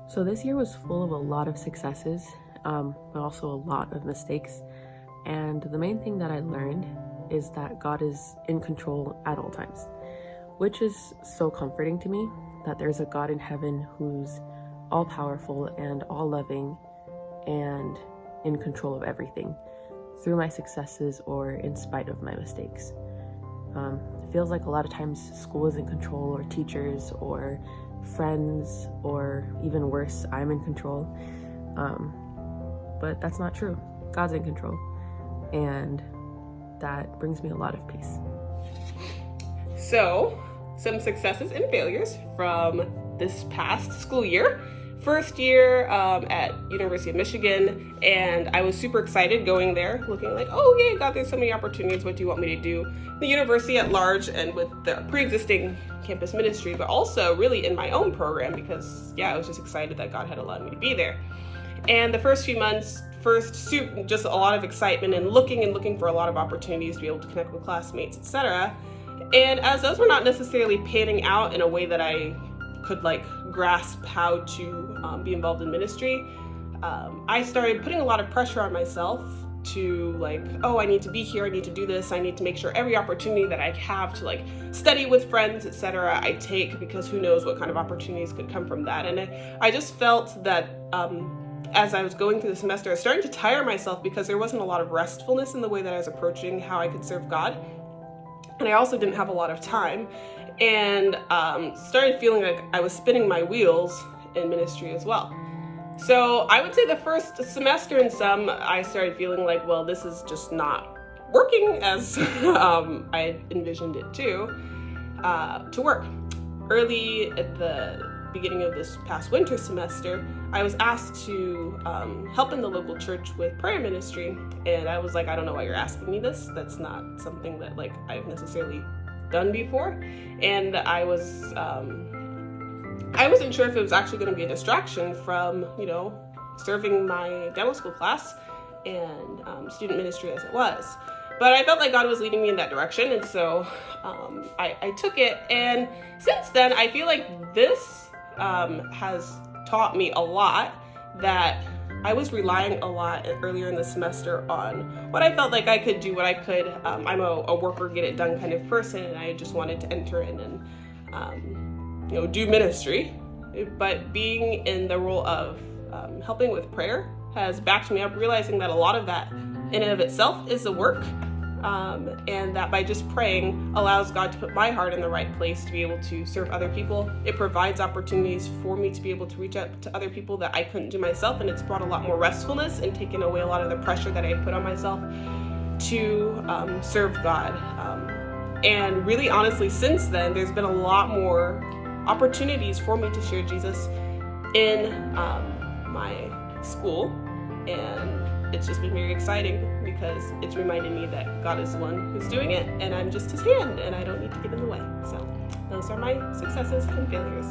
So this year was full of a lot of successes, but also a lot of mistakes. And the main thing that I learned is that God is in control at all times, which is so comforting to me, that there's a God in heaven who's all powerful and all loving and in control of everything, through my successes or in spite of my mistakes. It feels like a lot of times school is in control, or teachers, or friends, or even worse, I'm in control. But that's not true. God's in control. And that brings me a lot of peace. So, some successes and failures from this past school year. First year at University of Michigan, and I was super excited going there, looking like, oh yeah, God, there's so many opportunities. What do you want me to do? The university at large and with the pre-existing campus ministry, but also really in my own program because, I was just excited that God had allowed me to be there. And the first few months, just a lot of excitement and looking for a lot of opportunities to be able to connect with classmates, etc. And as those were not necessarily panning out in a way that I could grasp how to be involved in ministry, I started putting a lot of pressure on myself to I need to be here, I need to do this, I need to make sure every opportunity that I have to study with friends, etc. I take, because who knows what kind of opportunities could come from that. And I just felt that as I was going through the semester, I was starting to tire myself because there wasn't a lot of restfulness in the way that I was approaching how I could serve God. And I also didn't have a lot of time, and started feeling like I was spinning my wheels in ministry as well. So I would say the first semester in some, I started feeling like, well, this is just not working as I envisioned it to work. Early at the beginning of this past winter semester, I was asked to help in the local church with prayer ministry, and I was like, I don't know why you're asking me this. That's not something that I've necessarily done before. And I wasn't sure if it was actually going to be a distraction from serving my demo school class and student ministry as it was. But I felt like God was leading me in that direction, and so I took it. And since then, I feel like this has taught me a lot, that I was relying a lot earlier in the semester on what I felt like I could do what I could. I'm a worker, get it done kind of person, and I just wanted to enter in and do ministry. But being in the role of helping with prayer has backed me up, realizing that a lot of that in and of itself is the work, and that by just praying allows God to put my heart in the right place to be able to serve other people. It provides opportunities for me to be able to reach out to other people that I couldn't do myself, and it's brought a lot more restfulness and taken away a lot of the pressure that I had put on myself to serve God. And really, honestly, since then, there's been a lot more opportunities for me to share Jesus in my school, and it's just been very exciting because it's reminded me that God is the one who's doing it, and I'm just his hand, and I don't need to get in the way. So those are my successes and failures.